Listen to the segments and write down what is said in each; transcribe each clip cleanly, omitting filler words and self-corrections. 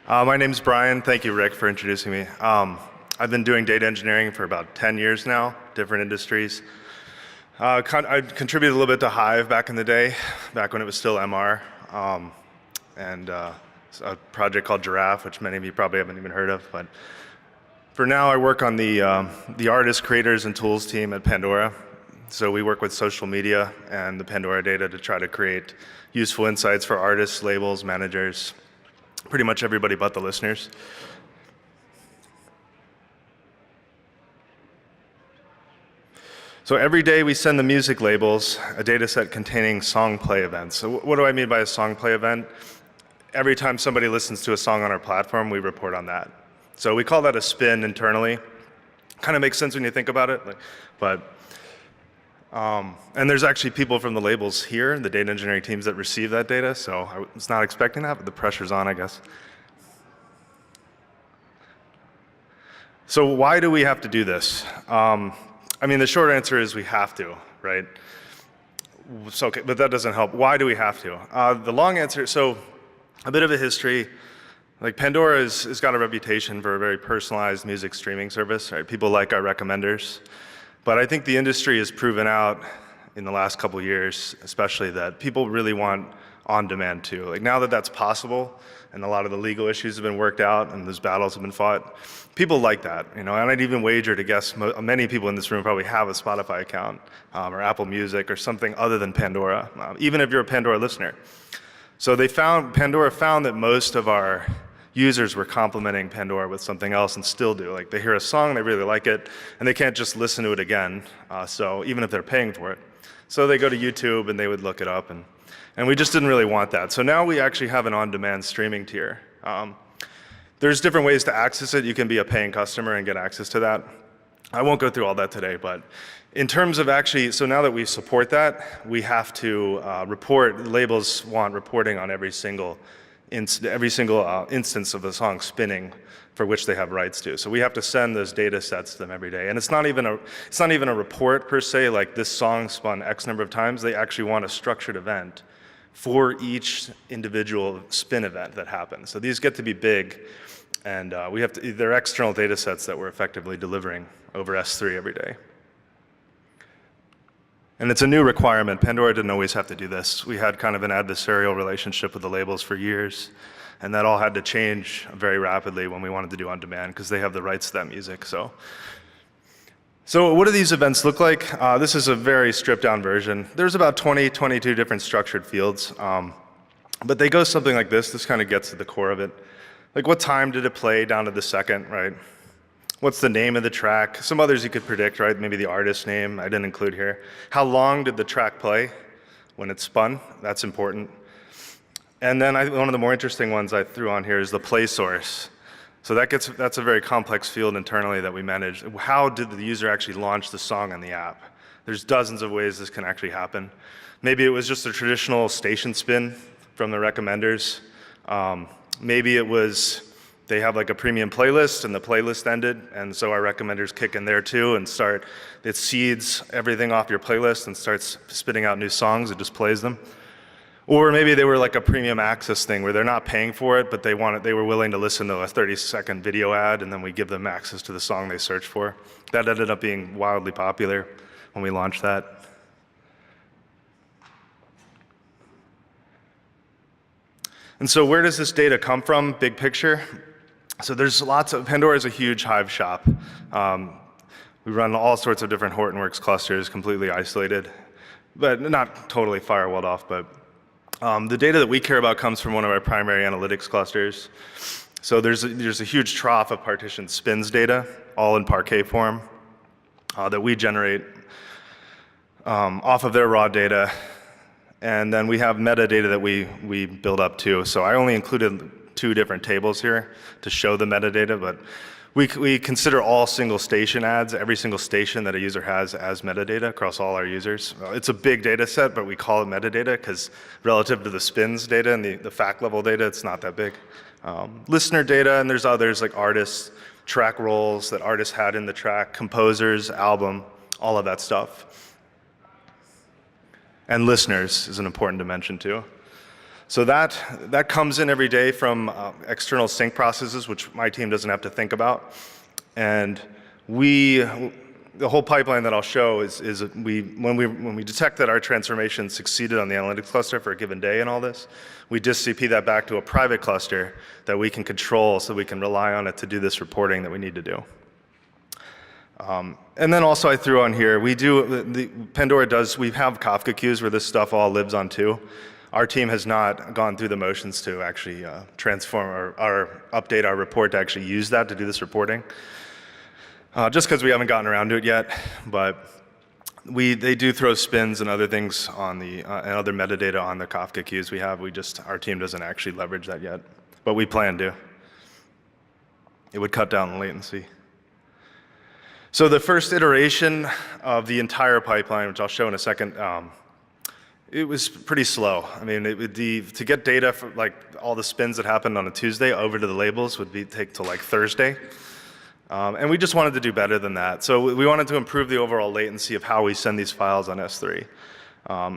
My name's Brian. Thank you, Rick, for introducing me. I've been doing data engineering for about 10 years now, different industries. I contributed a little bit to Hive back in the day, back when it was still MR, and a project called Derive, which many of you probably haven't even heard of. But for now, I work on the artists, creators, and tools team at Pandora. So we work with social media and the Pandora data to try to create useful insights for artists, labels, managers, pretty much everybody but the listeners. So every day we send the music labels a data set containing song play events. So what do I mean by a song play event? Every time somebody listens to a song on our platform, we report on that. So we call that a spin internally. Kind of makes sense when you think about it, and there's actually people from the labels here, the data engineering teams that receive that data, so I was not expecting that, but the pressure's on, I guess. So why do we have to do this? I mean, the short answer is we have to, right? So, okay, but that doesn't help. Why do we have to? The long answer, so a bit of a history. Like Pandora has got a reputation for a very personalized music streaming service, right? People like our recommenders. But I think the industry has proven out in the last couple of years, especially, that people really want on-demand too. Like now that that's possible, and a lot of the legal issues have been worked out, and those battles have been fought, people like that, you know. And I'd even wager to guess many people in this room probably have a Spotify account, or Apple Music, or something other than Pandora, even if you're a Pandora listener. So Pandora found that most of our users were complementing Pandora with something else and still do. Like they hear a song, they really like it, and they can't just listen to it again, so even if they're paying for it. So they go to YouTube and they would look it up, and we just didn't really want that. So now we actually have an on-demand streaming tier. There's different ways to access it. You can be a paying customer and get access to that. I won't go through all that today, but in terms of actually, so now that we support that, we have to report, labels want reporting on every single instance of the song spinning for which they have rights to. So we have to send those data sets to them every day. And it's not even a report per se, like this song spun X number of times. They actually want a structured event for each individual spin event that happens. So these get to be big, and they're external data sets that we're effectively delivering over S3 every day. And it's a new requirement. Pandora didn't always have to do this. We had kind of an adversarial relationship with the labels for years, and that all had to change very rapidly when we wanted to do on-demand because they have the rights to that music. So what do these events look like? This is a very stripped-down version. There's about 22 different structured fields, but they go something like this. This kind of gets to the core of it. Like what time did it play down to the second, right? What's the name of the track? Some others you could predict, right? Maybe the artist name, I didn't include here. How long did the track play when it spun? That's important. And then one of the more interesting ones I threw on here is the play source. So that's a very complex field internally that we manage. How did the user actually launch the song on the app? There's dozens of ways this can actually happen. Maybe it was just a traditional station spin from the recommenders. Maybe it was they have like a premium playlist and the playlist ended, and so our recommenders kick in there too and it seeds everything off your playlist and starts spitting out new songs. It just plays them. Or maybe they were like a premium access thing where they're not paying for it, but they were willing to listen to a 30-second video ad, and then we give them access to the song they searched for. That ended up being wildly popular when we launched that. And so where does this data come from, big picture? So there's Pandora is a huge Hive shop. We run all sorts of different Hortonworks clusters, completely isolated, but not totally firewalled off, but the data that we care about comes from one of our primary analytics clusters. So there's a huge trough of partitioned spins data, all in Parquet form, that we generate off of their raw data. And then we have metadata that we build up too. So I only included 2 different tables here to show the metadata, but we consider all single station ads, every single station that a user has, as metadata across all our users. It's a big data set, but we call it metadata because relative to the spins data and the fact level data, it's not that big. Listener data, and there's others like artists, track roles that artists had in the track, composers, album, all of that stuff. And listeners is an important dimension too. So that comes in every day from external sync processes, which my team doesn't have to think about. And the whole pipeline that I'll show is when we detect that our transformation succeeded on the analytics cluster for a given day and all this, we just CP that back to a private cluster that we can control so we can rely on it to do this reporting that we need to do. And then also I threw on here, Pandora we have Kafka queues where this stuff all lives on too. Our team has not gone through the motions to actually transform or update our report to actually use that to do this reporting. Just because we haven't gotten around to it yet, but they do throw spins and other things on and other metadata on the Kafka queues we have. Our team doesn't actually leverage that yet, but we plan to. It would cut down the latency. So the first iteration of the entire pipeline, which I'll show in a second, it was pretty slow. I mean, to get data for like all the spins that happened on a Tuesday over to the labels would take till like Thursday. And we just wanted to do better than that. So we wanted to improve the overall latency of how we send these files on S3.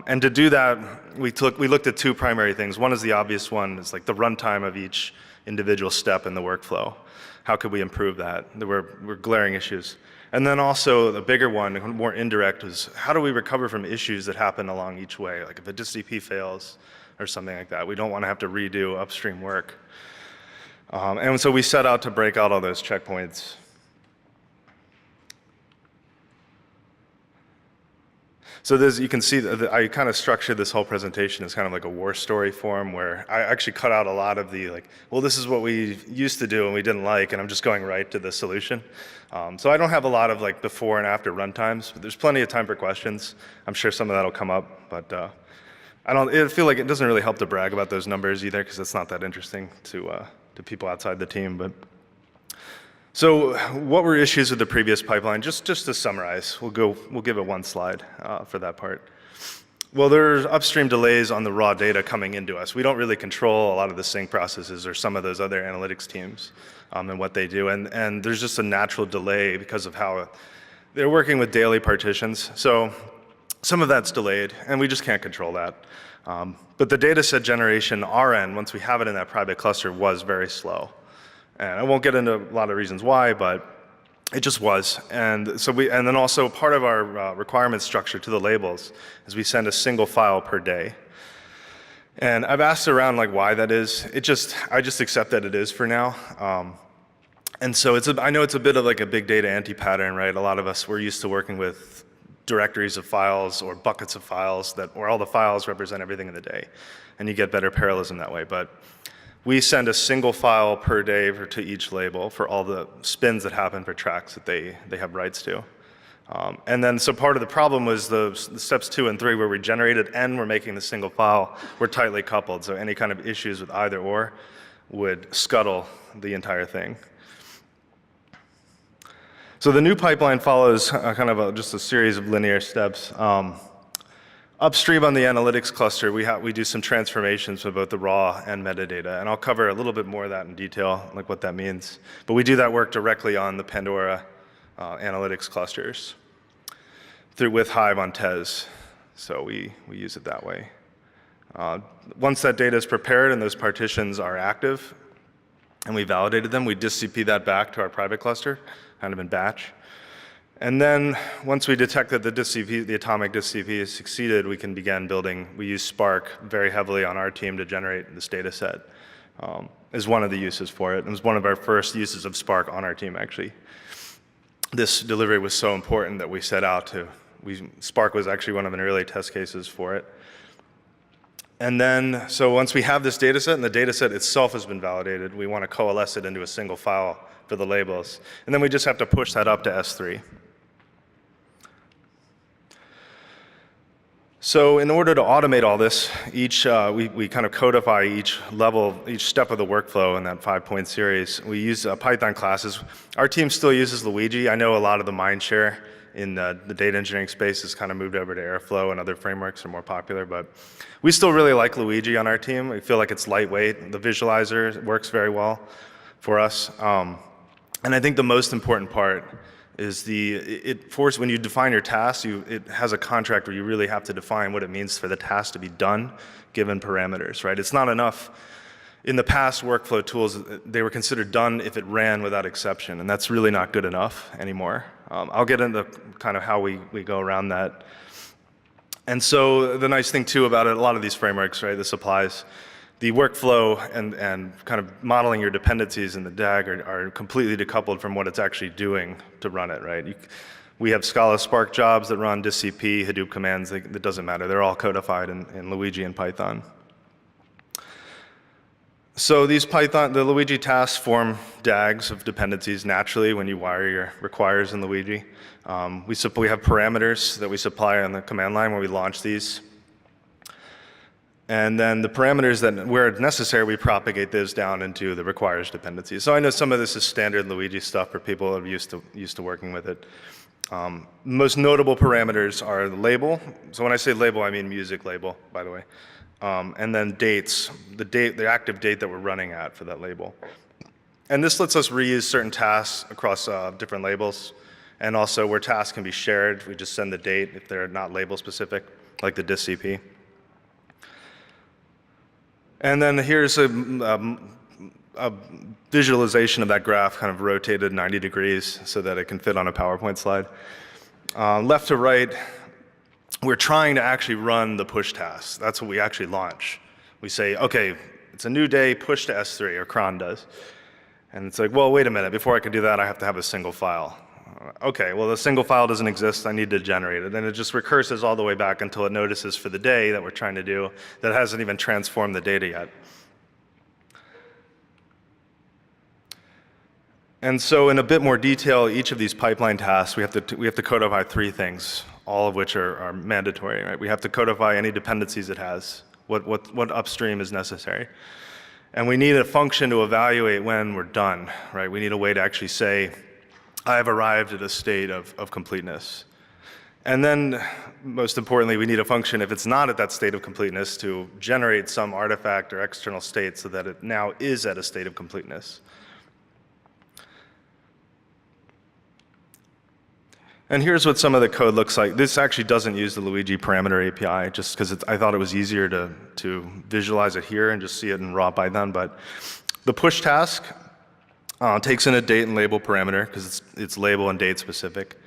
And to do that, we looked at two primary things. One is the obvious one, it's like the runtime of each individual step in the workflow. How could we improve that? There were glaring issues. And then also the bigger one, more indirect, was how do we recover from issues that happen along each way? Like if a DistDP fails or something like that, we don't want to have to redo upstream work. And so we set out to break out all those checkpoints. So you can see that I kind of structured this whole presentation as kind of like a war story form where I actually cut out a lot of the well, this is what we used to do and we didn't like, and I'm just going right to the solution. So I don't have a lot of before and after runtimes, but there's plenty of time for questions. I'm sure some of that will come up, but I feel like it doesn't really help to brag about those numbers either because it's not that interesting to people outside the team. But so what were issues with the previous pipeline? Just to summarize, we'll give it one slide for that part. Well, there's upstream delays on the raw data coming into us. We don't really control a lot of the sync processes or some of those other analytics teams and what they do. And there's just a natural delay because of how they're working with daily partitions. So some of that's delayed, and we just can't control that. But the data set generation, our end, once we have it in that private cluster, was very slow. And I won't get into a lot of reasons why, but it just was. And then also part of our requirement structure to the labels is we send a single file per day. And I've asked around why that is. I just accept that it is for now. And so I know it's a bit of a big data anti-pattern, right? A lot of us, we're used to working with directories of files or buckets of files where all the files represent everything in the day. And you get better parallelism that way. But we send a single file per day to each label for all the spins that happen for tracks that they have rights to. And then so part of the problem was the steps 2 and 3 where we generated and we're making the single file were tightly coupled. So any kind of issues with either or would scuttle the entire thing. So the new pipeline follows kind of just a series of linear steps. Upstream on the analytics cluster, we do some transformations for both the raw and metadata, and I'll cover a little bit more of that in detail, like what that means. But we do that work directly on the Pandora analytics clusters with Hive on Tez, so we use it that way. Once that data is prepared and those partitions are active, and we validated them, we DistCP that back to our private cluster, kind of in batch. And then once we detect that the atomic DistCP has succeeded, we can begin building. We use Spark very heavily on our team to generate this data set. Is one of the uses for it. It was one of our first uses of Spark on our team, actually. This delivery was so important that we set out to. Spark was actually one of the early test cases for it. And then, so once we have this data set and the data set itself has been validated, we want to coalesce it into a single file for the labels. And then we just have to push that up to S3. So in order to automate all this, we kind of codify each level, each step of the workflow in that 5-point series. We use Python classes. Our team still uses Luigi. I know a lot of the mind share in the data engineering space has kind of moved over to Airflow and other frameworks are more popular, but we still really like Luigi on our team. We feel like it's lightweight. The visualizer works very well for us. And I think the most important part is when you define your task, it has a contract where you really have to define what it means for the task to be done given parameters, right? It's not enough. In the past workflow tools, they were considered done if it ran without exception, and that's really not good enough anymore. I'll get into kind of how we go around that. And so the nice thing too about it, a lot of these frameworks, right, this applies, the workflow and kind of modeling your dependencies in the DAG are completely decoupled from what it's actually doing to run it, right? We have Scala Spark jobs that run distcp, Hadoop commands, that doesn't matter. They're all codified in Luigi and Python. So these the Luigi tasks form DAGs of dependencies naturally when you wire your requires in Luigi. We have parameters that we supply on the command line when we launch these. And then the parameters that, where it's necessary, we propagate those down into the requires dependencies. So I know some of this is standard Luigi stuff for people that are used to working with it. Most notable parameters are the label. So when I say label, I mean music label, by the way. And then dates, the active date that we're running at for that label. And this lets us reuse certain tasks across different labels. And also where tasks can be shared, we just send the date if they're not label specific, like the distcp. And then here's a visualization of that graph kind of rotated 90 degrees so that it can fit on a PowerPoint slide. Left to right, we're trying to actually run the push task. That's what we actually launch. We say, okay, it's a new day, push to S3, or cron does. And it's like, well, wait a minute, before I can do that, I have to have a single file. Okay, well, the single file doesn't exist, I need to generate it. And it just recurses all the way back until it notices for the day that we're trying to do that hasn't even transformed the data yet. And so in a bit more detail, each of these pipeline tasks, we have to codify three things, all of which are mandatory, right? We have to codify any dependencies it has, what upstream is necessary. And we need a function to evaluate when we're done, right? We need a way to actually say, I have arrived at a state of completeness. And then, most importantly, we need a function, if it's not at that state of completeness, to generate some artifact or external state so that it now is at a state of completeness. And here's what some of the code looks like. This actually doesn't use the Luigi parameter API, just because I thought it was easier to visualize it here and just see it in raw Python. But the push task takes in a date and label parameter, because it's label and date specific.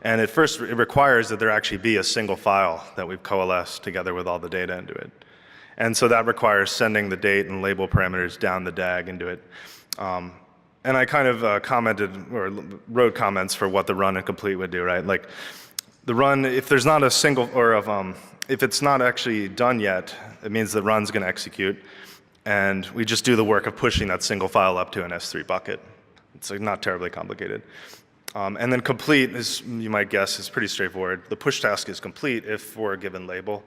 And it requires that there actually be a single file that we've coalesced together with all the data into it. And so that requires sending the date and label parameters down the DAG into it. And I kind of commented or wrote comments for what the run and complete would do, right? Like the run, if there's not a single, or if it's not actually done yet, it means the run's going to execute. And we just do the work of pushing that single file up to an S3 bucket. It's like not terribly complicated. And then complete is, you might guess, is pretty straightforward. The push task is complete if for a given label,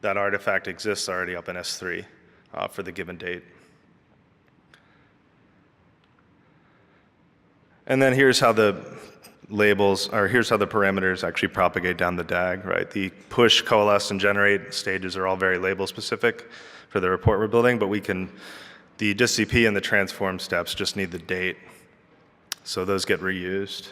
that artifact exists already up in S3 for the given date. And then here's how the labels, or here's how the parameters actually propagate down the DAG, right? The push, coalesce, and generate stages are all very label specific for the report we're building, but the distcp and the transform steps just need the date. So those get reused.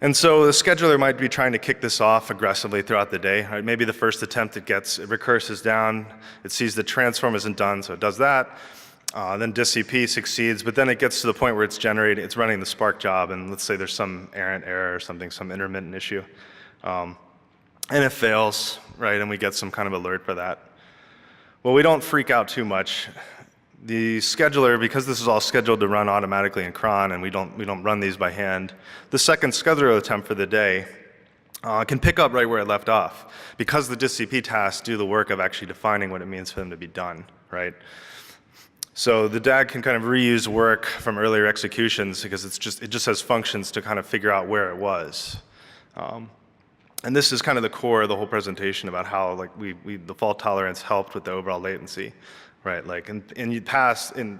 And so the scheduler might be trying to kick this off aggressively throughout the day, right? Maybe the first attempt it recurses down, it sees the transform isn't done, so it does that. Then distcp succeeds, but then it gets to the point where it's running the Spark job, and let's say there's some errant error or something, some intermittent issue. And it fails, right, and we get some kind of alert for that. Well, we don't freak out too much. The scheduler, because this is all scheduled to run automatically in cron, and we don't run these by hand, the second scheduler attempt for the day can pick up right where it left off, because the distcp tasks do the work of actually defining what it means for them to be done, right? So the DAG can kind of reuse work from earlier executions because it just has functions to kind of figure out where it was. And this is kind of the core of the whole presentation about how like the fault tolerance helped with the overall latency, right? Like in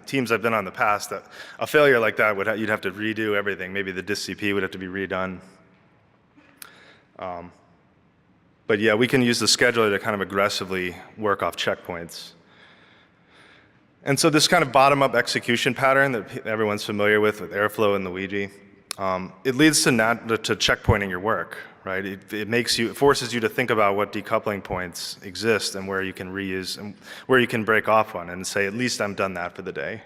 teams I've been on in the past, that a failure like that you'd have to redo everything. Maybe the distcp would have to be redone. But yeah, we can use the scheduler to kind of aggressively work off checkpoints. And so this kind of bottom-up execution pattern that everyone's familiar with Airflow and Luigi, it leads to checkpointing your work, right? It forces you to think about what decoupling points exist and where you can reuse and where you can break off one and say, at least I'm done that for the day.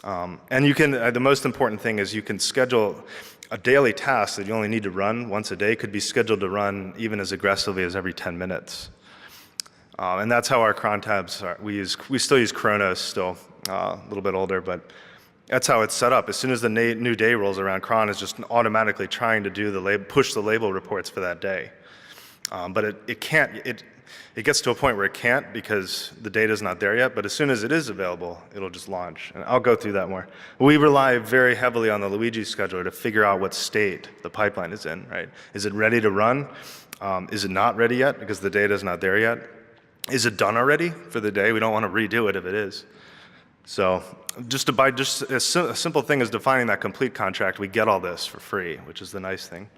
And you can, the most important thing is you can schedule a daily task that you only need to run once a day could be scheduled to run even as aggressively as every 10 minutes. And that's how our cron tabs are. We still use Chronos still, a little bit older, but that's how it's set up. As soon as the new day rolls around, cron is just automatically trying to do push the label reports for that day. But it can't, it gets to a point where it can't because the data's not there yet, but as soon as it is available, it'll just launch. And I'll go through that more. We rely very heavily on the Luigi scheduler to figure out what state the pipeline is in, right? Is it ready to run? Is it not ready yet because the data's not there yet? Is it done already for the day? We don't want to redo it if it is. So just a simple thing as defining that complete contract, we get all this for free, which is the nice thing.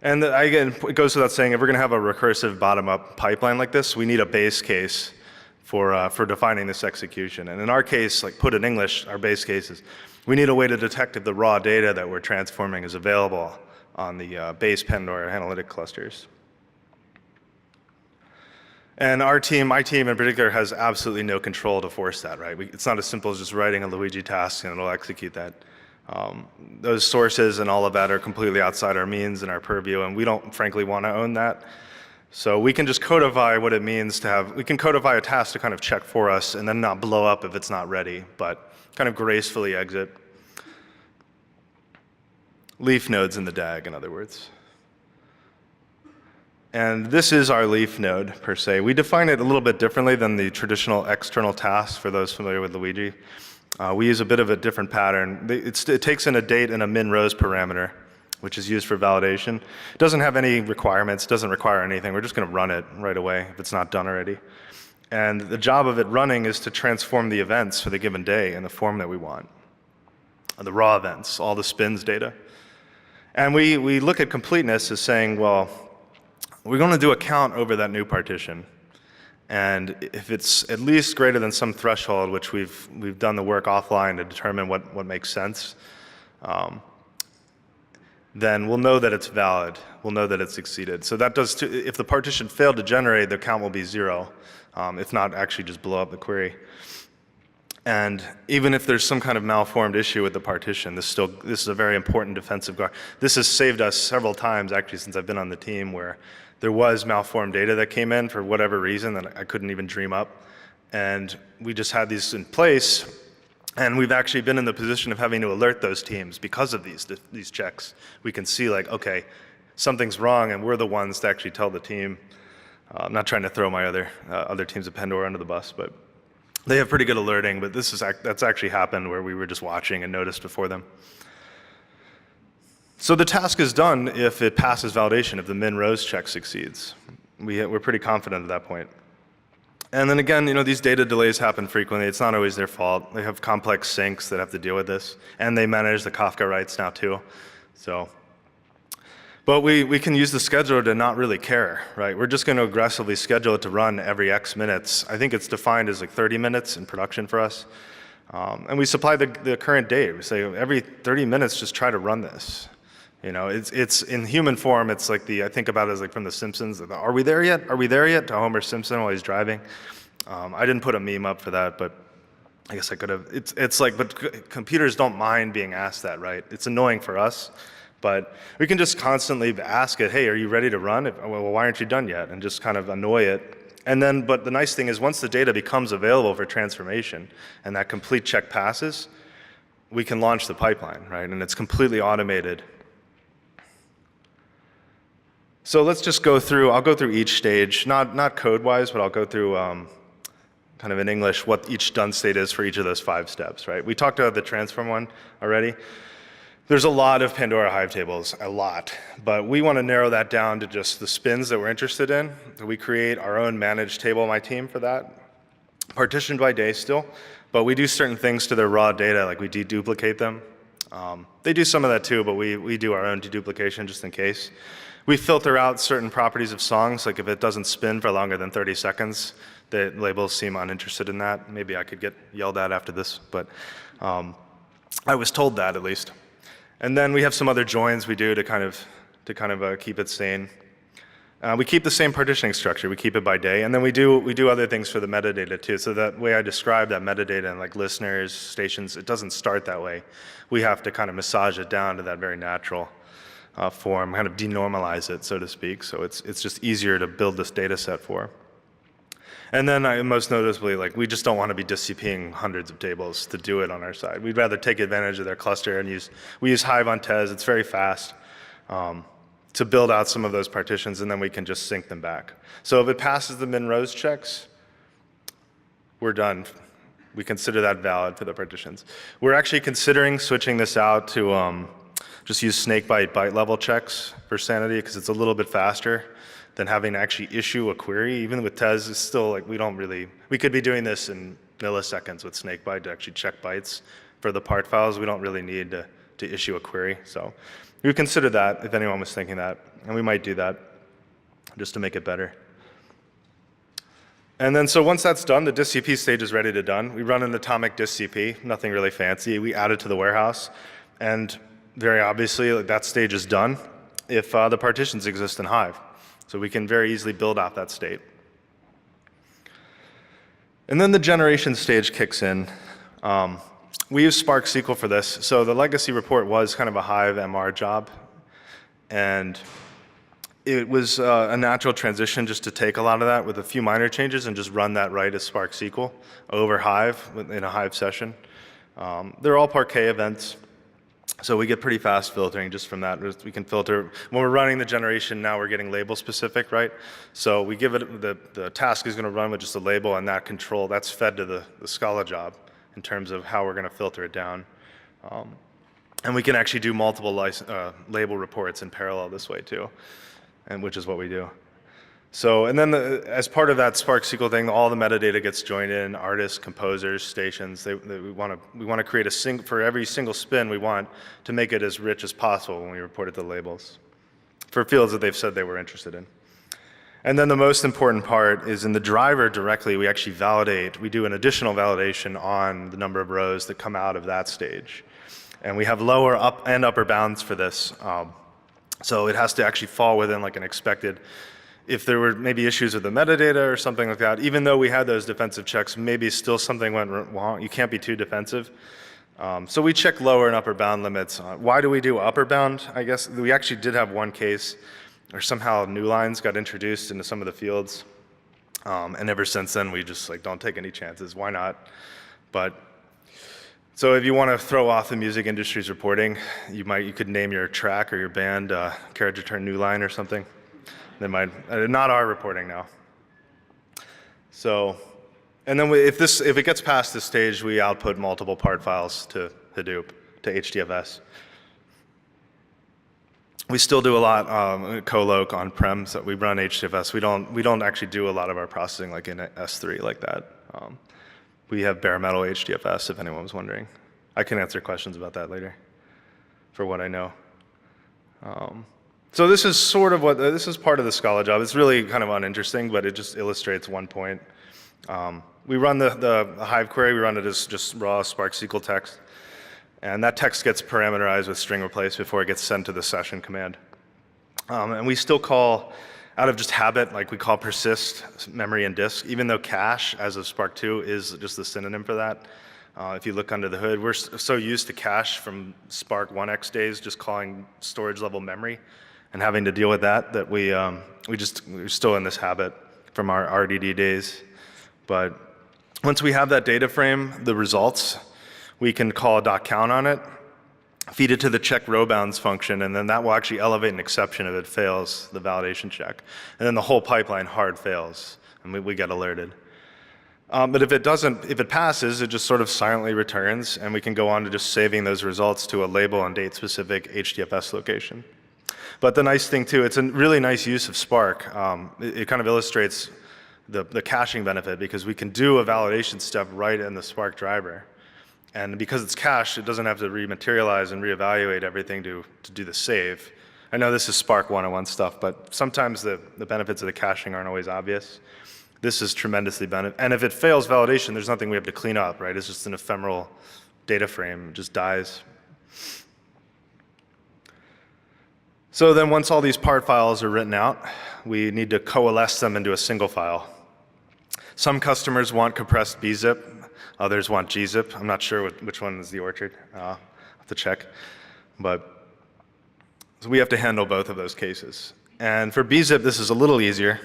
And again, it goes without saying, if we're going to have a recursive bottom-up pipeline like this, we need a base case for defining this execution. And in our case, like put in English, our base case is we need a way to detect if the raw data that we're transforming is available on the base Pandora analytic clusters. And my team in particular, has absolutely no control to force that, right? It's not as simple as just writing a Luigi task and it'll execute that. Those sources and all of that are completely outside our means and our purview, and we don't frankly want to own that. So we can just codify what it means to have, we can codify a task to kind of check for us and then not blow up if it's not ready, but kind of gracefully exit. Leaf nodes in the DAG, in other words. And this is our leaf node, per se. We define it a little bit differently than the traditional external tasks for those familiar with Luigi. We use a bit of a different pattern. It takes in a date and a min rows parameter, which is used for validation. It doesn't have any requirements, doesn't require anything. We're just going to run it right away if it's not done already. And the job of it running is to transform the events for the given day in the form that we want. The raw events, all the spins data. And we look at completeness as saying, well, we're going to do a count over that new partition. And if it's at least greater than some threshold, which we've done the work offline to determine what makes sense, then we'll know that it's valid. We'll know that it's exceeded. So that does, if the partition failed to generate, the count will be 0. If not, actually just blow up the query. And even if there's some kind of malformed issue with the partition, this is a very important defensive guard. This has saved us several times, actually, since I've been on the team, where there was malformed data that came in for whatever reason that I couldn't even dream up. And we just had these in place. And we've actually been in the position of having to alert those teams because of these checks. We can see like, okay, something's wrong, and we're the ones to actually tell the team. I'm not trying to throw my other teams at Pandora under the bus, but they have pretty good alerting, but that's actually happened where we were just watching and noticed before them. So the task is done if it passes validation, if the min rows check succeeds. We're pretty confident at that point. And then again, these data delays happen frequently. It's not always their fault. They have complex syncs that have to deal with this, and they manage the Kafka writes now too. But we can use the scheduler to not really care, right? We're just going to aggressively schedule it to run every X minutes. I think it's defined as like 30 minutes in production for us. And we supply the current date. We say every 30 minutes, just try to run this. It's in human form. It's like I think about it as like from The Simpsons. Are we there yet? Are we there yet? To Homer Simpson while he's driving. I didn't put a meme up for that, but I guess I could have. It's like, but computers don't mind being asked that, right? It's annoying for us, but we can just constantly ask it, hey, are you ready to run? Well, why aren't you done yet? And just kind of annoy it. And then, but the nice thing is once the data becomes available for transformation and that complete check passes, we can launch the pipeline, right? And it's completely automated. So let's just go through, I'll go through each stage, not code-wise, but I'll go through kind of in English what each done state is for each of those 5 steps, right? We talked about the transform one already. There's a lot of Pandora Hive tables, a lot, but we want to narrow that down to just the spins that we're interested in. We create our own managed table, my team, for that, partitioned by day still, but we do certain things to their raw data, like we deduplicate them. They do some of that too, but we do our own deduplication just in case. We filter out certain properties of songs, like if it doesn't spin for longer than 30 seconds, the labels seem uninterested in that. Maybe I could get yelled at after this, but I was told that at least. And then we have some other joins we do to kind of keep it sane. We keep the same partitioning structure. We keep it by day, and then we do other things for the metadata too. So that way I described that metadata and like listeners, stations, it doesn't start that way. We have to kind of massage it down to that very natural form, kind of denormalize it, so to speak. So it's just easier to build this data set for. And then most noticeably, like we just don't want to be DisCPing hundreds of tables to do it on our side. We'd rather take advantage of their cluster and we use Hive on Tez. It's very fast. To build out some of those partitions, and then we can just sync them back. So if it passes the min-rows checks, we're done. We consider that valid for the partitions. We're actually considering switching this out to just use snake-byte byte level checks for sanity, because it's a little bit faster than having to actually issue a query. Even with Tez, it's still like we could be doing this in milliseconds with snake-byte to actually check bytes for the part files. We don't really need to issue a query. So we would consider that if anyone was thinking that, and we might do that just to make it better. And then so once that's done, the DisCP stage is ready to done. We run an atomic DisCP, nothing really fancy. We add it to the warehouse, and very obviously like, that stage is done if the partitions exist in Hive. So we can very easily build off that state. And then the generation stage kicks in. We use Spark SQL for this. So the legacy report was kind of a Hive MR job. And it was a natural transition just to take a lot of that with a few minor changes and just run that right as Spark SQL over Hive in a Hive session. They're all Parquet events. So we get pretty fast filtering just from that. We can filter. When we're running the generation now, we're getting label specific, right? So we give it, the task is going to run with just a label, and that control, that's fed to the Scala job in terms of how we're going to filter it down. And we can actually do multiple label reports in parallel this way too, and which is what we do. So, and then as part of that Spark SQL thing, all the metadata gets joined in, artists, composers, stations. We want to create a for every single spin, we want to make it as rich as possible when we report it to labels for fields that they've said they were interested in. And then the most important part is in the driver directly, we actually we do an additional validation on the number of rows that come out of that stage. And we have lower and upper bounds for this. So it has to actually fall within like an expected. If there were maybe issues with the metadata or something like that, even though we had those defensive checks, maybe still something went wrong. You can't be too defensive. So we check lower and upper bound limits. Why do we do upper bound? I guess we actually did have one case where somehow new lines got introduced into some of the fields. And ever since then, we just like don't take any chances. Why not? But so if you want to throw off the music industry's reporting, you could name your track or your band Carriage Return New Line or something. They might, not our reporting now. So, and then if it gets past this stage, we output multiple part files to Hadoop, to HDFS. We still do a lot coloc on-prem, so we run HDFS. We don't actually do a lot of our processing like in S3 like that. We have bare metal HDFS if anyone was wondering. I can answer questions about that later, for what I know. So this is sort of this is part of the Scala job. It's really kind of uninteresting, but it just illustrates one point. We run the Hive query, we run it as just raw Spark SQL text. And that text gets parameterized with string replace before it gets sent to the session command. And we still call, out of just habit, like we call persist, memory and disk, even though cache, as of Spark 2, is just the synonym for that. If you look under the hood, we're so used to cache from Spark 1x days, just calling storage level memory and having to deal with that we're still in this habit from our RDD days. But once we have that data frame, the results, we can call a .count on it, feed it to the check row bounds function, and then that will actually elevate an exception if it fails the validation check. And then the whole pipeline hard fails, and we get alerted. But if it passes, it just sort of silently returns, and we can go on to just saving those results to a label and date specific HDFS location. But the nice thing too, it's a really nice use of Spark. It kind of illustrates the caching benefit because we can do a validation step right in the Spark driver. And because it's cached, it doesn't have to rematerialize and reevaluate everything to do the save. I know this is Spark 101 stuff, but sometimes the benefits of the caching aren't always obvious. This is tremendously beneficial. And if it fails validation, there's nothing we have to clean up, right? It's just an ephemeral data frame. It just dies. So then once all these part files are written out, we need to coalesce them into a single file. Some customers want compressed bzip. Others want gzip. I'm not sure which one is the orchard. I'll have to check. But so we have to handle both of those cases. And for bzip, this is a little easier.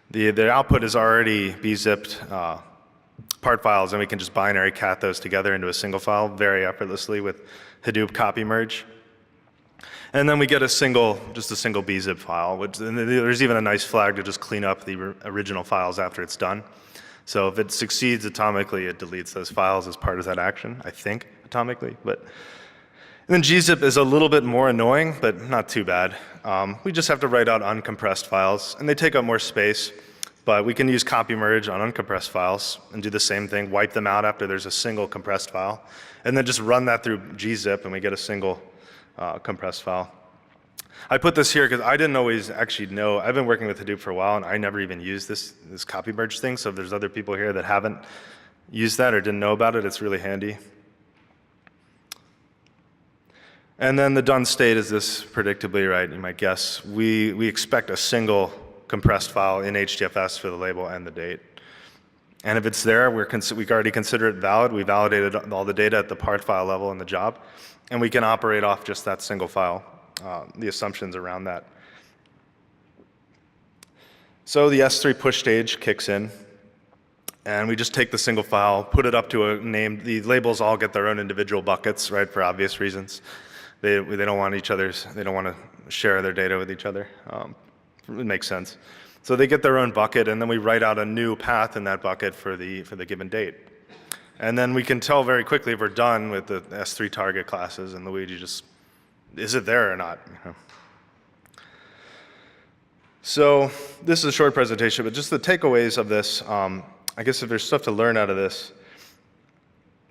The output is already bzipped part files, and we can just binary cat those together into a single file very effortlessly with Hadoop copy merge. And then we get just a single bzip file. And there's even a nice flag to just clean up the original files after it's done. So if it succeeds atomically, it deletes those files as part of that action, I think, atomically. And then gzip is a little bit more annoying, but not too bad. We just have to write out uncompressed files, and they take up more space. But we can use copy merge on uncompressed files and do the same thing, wipe them out after there's a single compressed file, and then just run that through gzip, and we get a single compressed file. I put this here because I didn't always actually know. I've been working with Hadoop for a while, and I never even used this copy merge thing. So if there's other people here that haven't used that or didn't know about it, it's really handy. And then the done state is this predictably, right? You might guess. We expect a single compressed file in HDFS for the label and the date. And if it's there, we already consider it valid. We validated all the data at the part file level in the job, and we can operate off just that single file. The assumptions around that. So the S3 push stage kicks in, and we just take the single file, put it up to a name. The labels all get their own individual buckets, right, for obvious reasons. They don't want they don't want to share their data with each other. It makes sense. So they get their own bucket, and then we write out a new path in that bucket for the given date. And then we can tell very quickly if we're done with the S3 target classes, and Luigi just, is it there or not? You know? So this is a short presentation, but just the takeaways of this, I guess if there's stuff to learn out of this,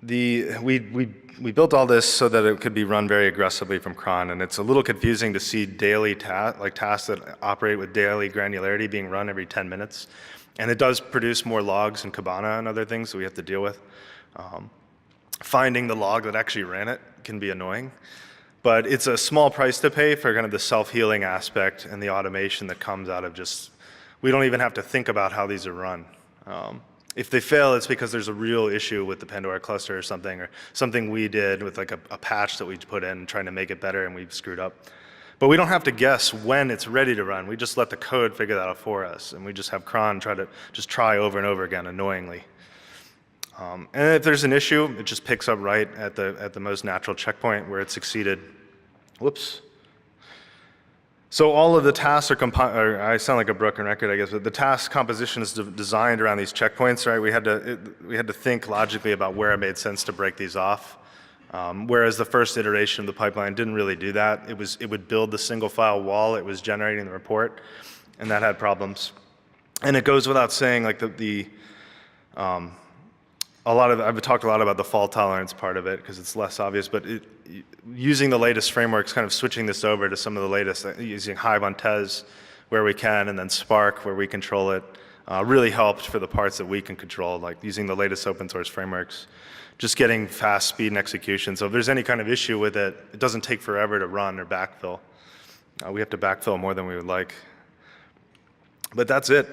we built all this so that it could be run very aggressively from cron, and it's a little confusing to see daily tasks that operate with daily granularity being run every 10 minutes. And it does produce more logs in Kibana and other things that we have to deal with. Finding the log that actually ran it can be annoying. But it's a small price to pay for kind of the self-healing aspect and the automation that comes out of just, we don't even have to think about how these are run. If they fail, it's because there's a real issue with the Pandora cluster or something we did with like a patch that we put in trying to make it better and we've screwed up. But we don't have to guess when it's ready to run. We just let the code figure that out for us, and we just have cron try over and over again annoyingly. And if there's an issue, it just picks up right at the most natural checkpoint where it succeeded. Whoops. So all of the tasks are I sound like a broken record, I guess, but the task composition is designed around these checkpoints, right? We had to think logically about where it made sense to break these off. Whereas the first iteration of the pipeline didn't really do that. It would build the single file while it was generating the report, and that had problems. And it goes without saying, like I've talked a lot about the fault tolerance part of it because it's less obvious, but using the latest frameworks, kind of switching this over to some of the latest, using Hive on Tez where we can, and then Spark where we control it, really helped for the parts that we can control, like using the latest open source frameworks, just getting fast speed and execution. So if there's any kind of issue with it, it doesn't take forever to run or backfill. We have to backfill more than we would like. But that's it.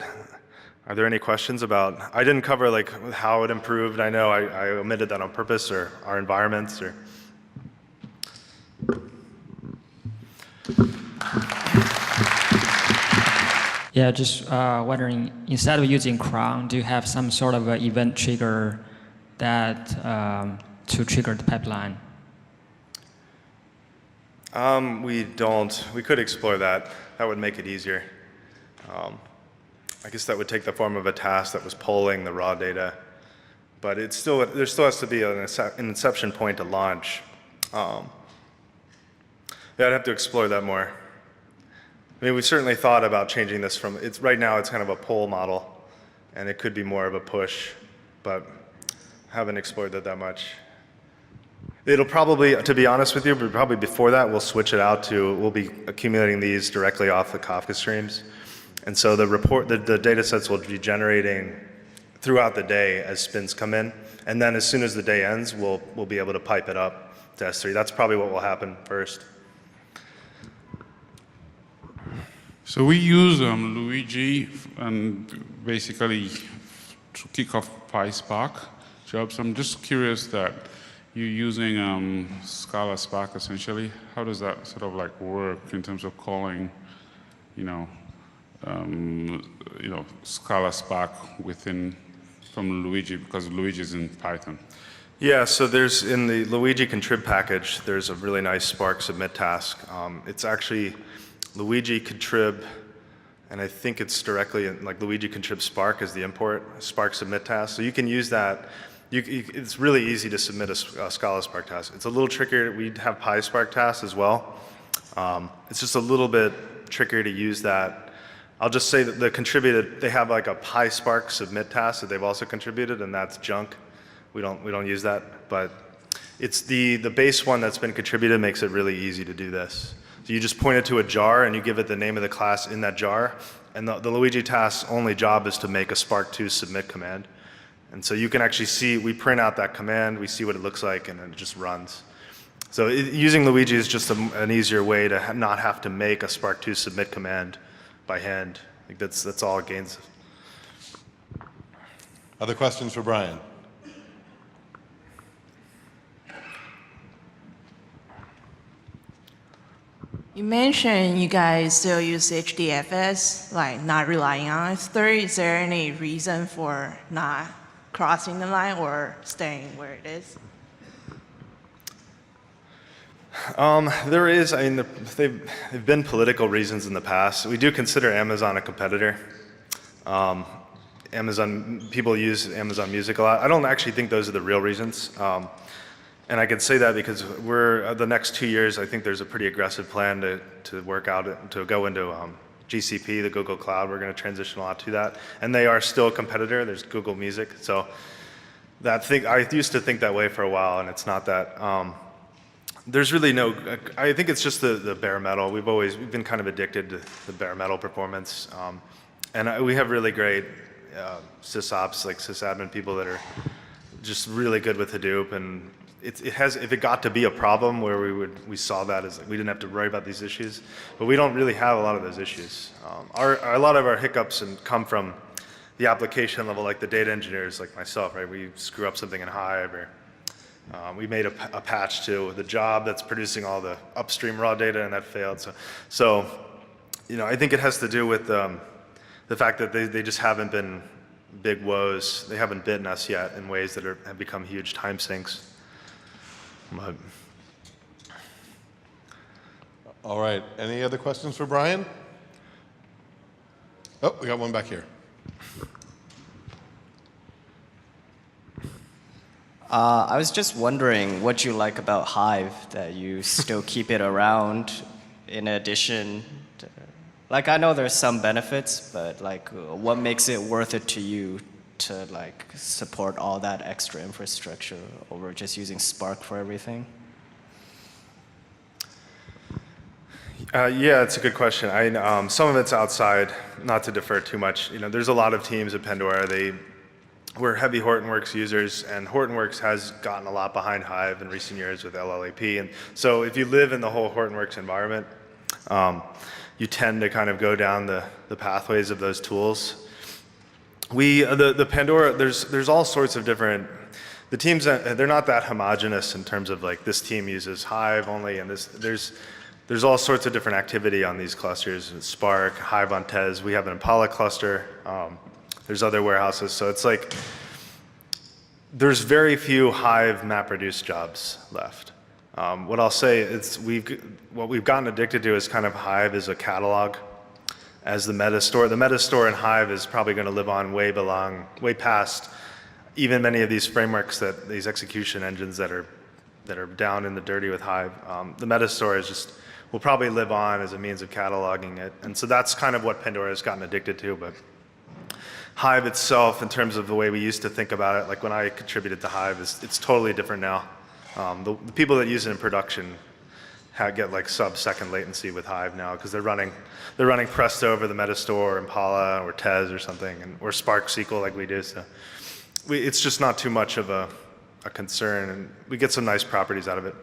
Are there any questions about, I didn't cover like how it improved. I know I omitted that on purpose, or our environments, or. Yeah, just wondering, instead of using cron, do you have some sort of event trigger that to trigger the pipeline? We don't. We could explore that. That would make it easier. I guess that would take the form of a task that was polling the raw data, but there still has to be an inception point to launch. Yeah, I'd have to explore that more. I mean, we've certainly thought about changing this from, right now it's kind of a pull model, and it could be more of a push, but haven't explored that much. It'll probably, to be honest with you, but probably before that, we'll switch it out to, we'll be accumulating these directly off the Kafka streams. And so the data sets will be generating throughout the day as spins come in. And then as soon as the day ends, we'll be able to pipe it up to S3. That's probably what will happen first. So we use Luigi basically to kick off PySpark jobs. I'm just curious that you're using Scala Spark essentially. How does that sort of like work in terms of calling, Scala Spark from Luigi, because Luigi is in Python? Yeah, so there's in the Luigi contrib package, there's a really nice Spark submit task. It's actually Luigi contrib, and I think it's directly in, like Luigi contrib Spark is the import, Spark submit task. So you can use that. It's really easy to submit a Scala Spark task. It's a little trickier. We have PySpark tasks as well. It's just a little bit trickier to use that. I'll just say that they have like a PySpark submit task that they've also contributed, and that's junk. We don't use that, but it's the base one that's been contributed makes it really easy to do this. So you just point it to a jar and you give it the name of the class in that jar, and the Luigi task's only job is to make a Spark2 submit command. And so you can actually see, we print out that command, we see what it looks like, and then it just runs. So using Luigi is just an easier way to not have to make a Spark2 submit command by hand. Like that's all it gains. Other questions for Brian? You mentioned you guys still use HDFS, like not relying on S3. Is there any reason for not crossing the line or staying where it is? There is, I mean, they've been political reasons in the past. We do consider Amazon a competitor. People use Amazon Music a lot. I don't actually think those are the real reasons. And I can say that because the next 2 years, I think there's a pretty aggressive plan to work out, to go into GCP, the Google Cloud. We're going to transition a lot to that. And they are still a competitor. There's Google Music. So I used to think that way for a while, and it's not that. There's really I think it's just the bare metal. We've been kind of addicted to the bare metal performance. And we have really great sysops, like sysadmin people that are just really good with Hadoop. And if it got to be a problem where we saw that as like, we didn't have to worry about these issues, but we don't really have a lot of those issues. A lot of our hiccups come from the application level, like the data engineers, like myself, right? We screw up something in Hive, or we made a patch to the job that's producing all the upstream raw data, and that failed. So I think it has to do with the fact that they just haven't been big woes. They haven't bitten us yet in ways that have become huge time sinks. All right, any other questions for Brian? Oh, we got one back here. I was just wondering what you like about Hive, that you still keep it around in addition to, like, I know there's some benefits, but like what makes it worth it to you to like support all that extra infrastructure over just using Spark for everything? Yeah, it's a good question. Some of it's outside, not to defer too much. There's a lot of teams at Pandora. We're heavy Hortonworks users, and Hortonworks has gotten a lot behind Hive in recent years with LLAP. And so if you live in the whole Hortonworks environment, you tend to kind of go down the pathways of those tools. The Pandora, there's all sorts of different, the teams, they're not that homogenous in terms of like this team uses Hive only, and there's all sorts of different activity on these clusters. Spark, Hive on Tez, we have an Impala cluster. There's other warehouses, so it's like there's very few Hive MapReduce jobs left. What I'll say is what we've gotten addicted to is kind of Hive as a catalog, as the meta store. The meta store in Hive is probably going to live on way past even many of these frameworks, these execution engines that are down in the dirty with Hive. The meta store will probably live on as a means of cataloging it, and so that's kind of what Pandora has gotten addicted to. But Hive itself, in terms of the way we used to think about it, like when I contributed to Hive, it's totally different now. The people that use it in production get like sub-second latency with Hive now because they're running Presto over the Metastore or Impala or Tez or something, or Spark SQL like we do. So it's just not too much of a concern, and we get some nice properties out of it.